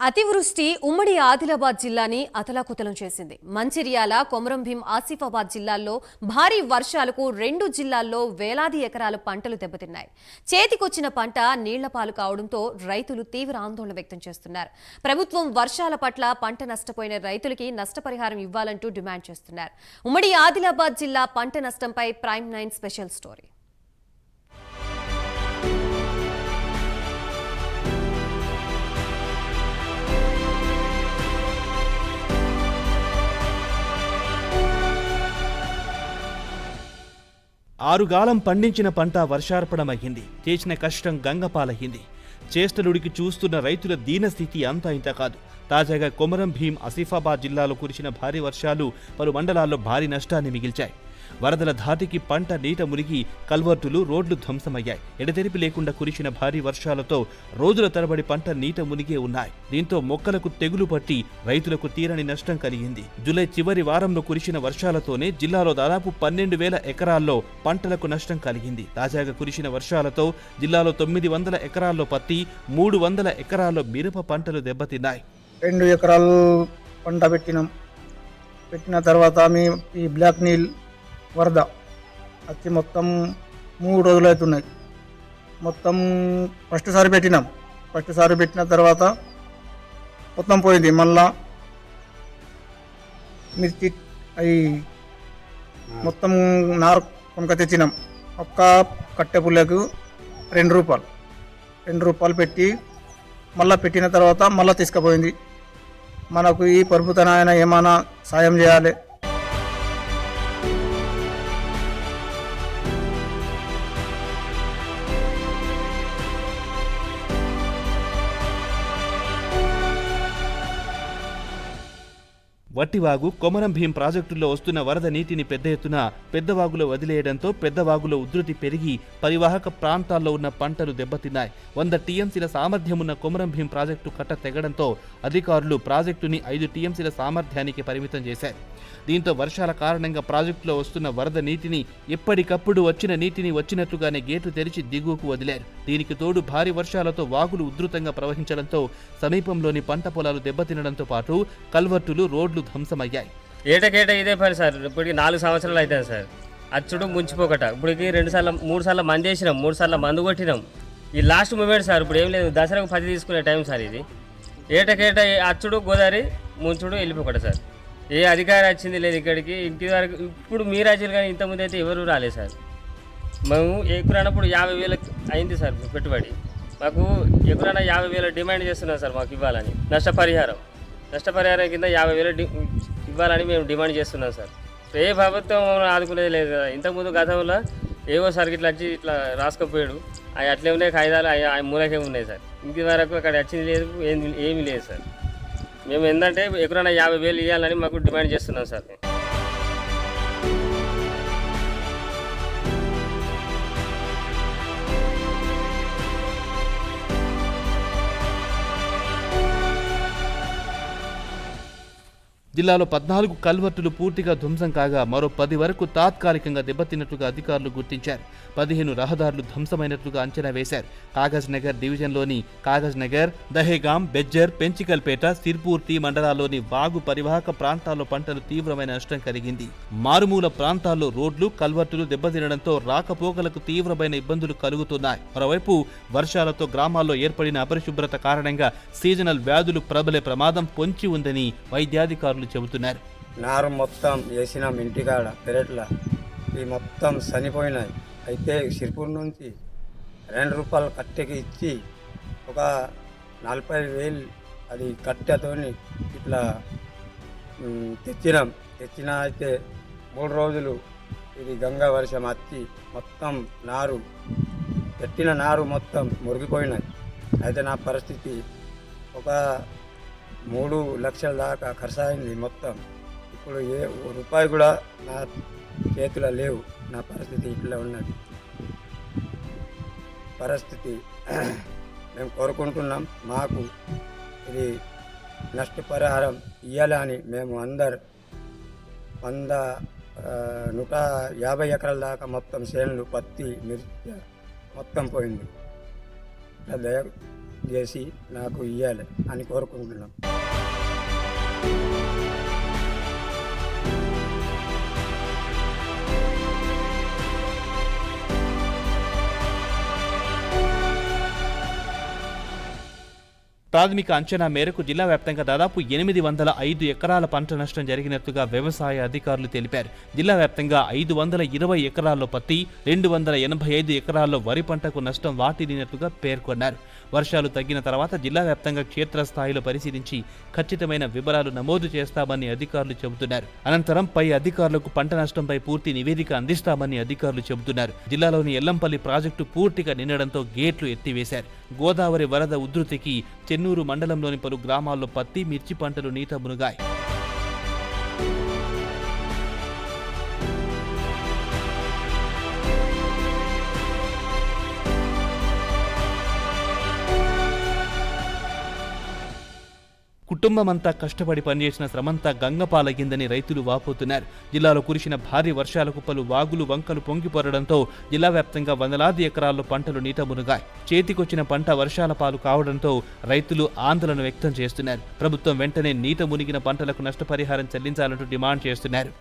అతివృష్టి ఉమ్మడి ఆదిలాబాద్ జిల్లాని అతలాకుతలం చేసింది. మంచిర్యాల, కొమరంభీం, ఆసిఫాబాద్ జిల్లాల్లో భారీ వర్షాలకు 2 జిల్లాల్లో వేలాది ఎకరాల పంటలు దెబ్బతిన్నాయి. చేతికొచ్చిన పంట నీళ్లపాలు కావడంతో రైతులు తీవ్ర ఆందోళన వ్యక్తం చేస్తున్నారు. ప్రభుత్వం వర్షాల పట్ల పంట నష్టపోయిన రైతులకి నష్టపరిహారం ఇవ్వాలంటూ డిమాండ్ చేస్తున్నారు. ఉమ్మడి ఆదిలాబాద్ జిల్లా పంట నష్టంపై ప్రైమ్ 9 స్పెషల్ స్టోరీ. ఆరుగాలం పండించిన పంట వర్షార్పణమయ్యింది. చేసిన కష్టం గంగపాలయ్యింది. చేష్టలుడికి చూస్తున్న రైతుల దీనస్థితి అంతా ఇంత కాదు. తాజాగా కొమరంభీం, ఆసిఫాబాద్ జిల్లాలో కురిసిన భారీ వర్షాలు పలు మండలాల్లో భారీ నష్టాన్ని మిగిల్చాయి. వరదల ధాటికి పంట నీట మునిగి కల్వర్టులు, రోడ్లు ధ్వంసమయ్యాయి. ఎడతెరిపి లేకుండా కురిసిన భారీ వర్షాలతో రోజుల తరబడి పంట నీట మునిగే ఉన్నాయి. దీంతో మొక్కలకు తెగులు పట్టి రైతులకు తీరని నష్టం కలిగింది. జూలై చివరి వారంలో కురిసిన వర్షాలతోనే జిల్లాలో దాదాపు 12,000 ఎకరాల్లో పంటలకు నష్టం కలిగింది. తాజాగా కురిసిన వర్షాలతో జిల్లాలో 900 ఎకరాల్లో పత్తి, 300 ఎకరాల్లో మిరప పంటలు దెబ్బతిన్నాయి. 2 ఎకరాలు పంట పెట్టిన తర్వాత ఈ బ్లాక్ నీల్ వరద వచ్చి మొత్తం 3 రోజులు అవుతున్నాయి. మొత్తం ఫస్ట్ సారి పెట్టిన తర్వాత మొత్తం పోయింది. మళ్ళా మిర్చి అవి మొత్తం నారు కొనుక తెచ్చినాం. ఒక్క కట్టె పుల్లకు 2 రూపాయలు పెట్టి మళ్ళీ పెట్టిన తర్వాత మళ్ళీ తీసుకుపోయింది. మనకు ఈ ప్రభుత్వం ఆయన ఏమైనా సాయం చేయాలి. వట్టివాగు, కొమరంభీం ప్రాజెక్టుల్లో వస్తున్న వరద నీటిని పెద్ద ఎత్తున పెద్దవాగులో వదిలేయడంతో పెద్దవాగులో ఉధృతి పెరిగి పరివాహక ప్రాంతాల్లో ఉన్న పంటలు దెబ్బతిన్నాయి. 100 టీఎంసీల సామర్థ్యమున్న కొమరంభీం ప్రాజెక్టు కట్ట తెగడంతో అధికారులు ప్రాజెక్టుని 5 టీఎంసీల సామర్థ్యానికి పరిమితం చేశారు. దీంతో వర్షాల కారణంగా ప్రాజెక్టులో వస్తున్న వరద నీటిని ఎప్పటికప్పుడు వచ్చిన నీటిని వచ్చినట్లుగానే గేటు తెరిచి దిగువకు వదిలారు. దీనికి తోడు భారీ వర్షాలతో వాగులు ఉధృతంగా ప్రవహించడంతో సమీపంలోని పంట పొలాలు దెబ్బతినడంతో పాటు కల్వర్టులు, రోడ్లు ధ్వంసమయ్యాయి. ఏటకేట ఇదే పని సార్. ఇప్పటికి 4 సంవత్సరాలు అవుతుంది సార్. అచ్చుడు ముంచిపోకట. ఇప్పటికి 3 సార్లు మంది వేసినాం, 3 సార్లు మందు కొట్టినాం. ఈ లాస్ట్ మూమెంట్ సార్. ఇప్పుడు ఏం లేదు, దసరాకు 10 తీసుకునే టైం సార్ ఇది. ఏటకేట అచ్చుడు, గోదావరి, ముంచుడు, వెళ్ళిపోకట సార్. ఏ అధికారి వచ్చింది లేదు ఇక్కడికి. ఇంటి వరకు ఇప్పుడు మీ రాజ్యాలు కానీ ఇంతకుముందు అయితే ఎవరు రాలేదు సార్. మేము ఎకరానప్పుడు 50,000 అయింది సార్ పెట్టుబడి. మాకు ఎకరాన 50,000 డిమాండ్ చేస్తున్నాం సార్. మాకు ఇవ్వాలని నష్టపరిహారం కింద 50,000 ఇవ్వాలని మేము డిమాండ్ చేస్తున్నాం సార్. ఏ ప్రభుత్వం ఆదుకునేది లేదు కదా. ఇంతకుముందు గతంలో ఏవో సార్ ఇట్లా వచ్చి ఇట్లా రాసుకపోయాడు. అవి అట్లే ఉన్నాయి, కాగితాలు అవి మూలకే ఉన్నాయి సార్. ఇంటి వరకు అక్కడ వచ్చింది లేదు, ఏమీ లేదు సార్. మేము ఏంటంటే ఎకరాన 50,000 ఇవ్వాలని మాకు డిమాండ్ చేస్తున్నాం సార్. జిల్లాలో 14 కల్వర్టులు పూర్తిగా ధ్వంసం కాగా మరో 10 వరకు తాత్కాలికంగా దెబ్బతిన్నట్లుగా అధికారులు గుర్తించారు. 15 రహదారులు ధ్వంసమైనట్లుగా అంచనా వేశారు. కాగజ్ నగర్ డివిజన్లోని కాగజ్ నగర్, దహేగాం, బెజ్జర్, పెంచికల్పేట, సిర్పూర్తి మండలాల్లోని వాగు పరివాహక ప్రాంతాల్లో పంటలు తీవ్రమైన నష్టం కలిగింది. మారుమూల ప్రాంతాల్లో రోడ్లు, కల్వర్టులు దెబ్బతినడంతో రాకపోకలకు తీవ్రమైన ఇబ్బందులు కలుగుతున్నాయి. మరోవైపు వర్షాలతో గ్రామాల్లో ఏర్పడిన అపరిశుభ్రత కారణంగా సీజనల్ వ్యాధులు ప్రబలే ప్రమాదం పొంచి ఉందని వైద్యాధికారులు చెబుతున్నారు. నారు మొత్తం వేసినాం ఇంటికాడ పెరట్ల, ఈ మొత్తం చనిపోయినాయి. అయితే సిర్పూర్ నుంచి 2 రూపాయలు కట్టెకి ఇచ్చి ఒక 40,000 అది కట్టెతోని ఇట్లా తెచ్చిన అయితే 3 రోజులు ఇది గంగా వర్షం వచ్చి మొత్తం పెట్టిన నారు మొత్తం మురిగిపోయినాయి. అయితే నా పరిస్థితి ఒక 3 లక్షల దాకా ఖర్చు అయింది మొత్తం. ఇప్పుడు ఏ రూపాయి కూడా నా చేతిలో లేవు. నా పరిస్థితి ఇట్లా ఉన్నది పరిస్థితి. మేము కోరుకుంటున్నాం మాకు ఇది నష్టపరిహారం ఇవ్వాలని. మేము అందరు 150 ఎకరాల దాకా మొత్తం చేనులు, పత్తి, మిర్చి మొత్తం పోయింది. చేసి నాకు ఇవ్వాలి అని కోరుకుంటున్నాం. ప్రాథమిక అంచనా మేరకు జిల్లా వ్యాప్తంగా దాదాపు 805 ఎకరాల పంట నష్టం జరిగినట్టుగా వ్యవసాయ అధికారులు తెలిపారు. జిల్లా వ్యాప్తంగా 520 ఎకరాల్లో పత్తి, 285 ఎకరాల్లో వరి పంటకు నష్టం వాటిల్లినట్టుగా పేర్కొన్నారు. వర్షాలు తగ్గిన తర్వాత జిల్లా వ్యాప్తంగా క్షేత్రస్థాయిలో పరిశీలించి ఖచ్చితమైన వివరాలు నమోదు చేస్తామని అధికారులు చెబుతున్నారు. అనంతరం పై అధికారులకు పంట నష్టంపై పూర్తి నివేదిక అందిస్తామని అధికారులు చెబుతున్నారు. జిల్లాలోని ఎల్లంపల్లి ప్రాజెక్టు పూర్తిగా నిండడంతో గేట్లు ఎత్తివేశారు. గోదావరి వరద ఉధృతికి చెన్నూరు మండలంలోని పలు గ్రామాల్లో పత్తి, మిర్చి పంటలు నీట మునిగాయి. కుటుంబమంతా కష్టపడి పనిచేసిన శ్రమంతా గంగపాలయ్యిందని రైతులు వాపోతున్నారు. జిల్లాలో కురిసిన భారీ వర్షాలకు పలు వాగులు, వంకలు పొంగిపొరడంతో జిల్లా వ్యాప్తంగా వందలాది ఎకరాల్లో పంటలు నీట మునిగాయి. చేతికొచ్చిన పంట వర్షాల పాలు కావడంతో రైతులు ఆందోళన వ్యక్తం చేస్తున్నారు. ప్రభుత్వం వెంటనే నీట మునిగిన పంటలకు నష్టపరిహారం చెల్లించాలంటూ డిమాండ్ చేస్తున్నారు.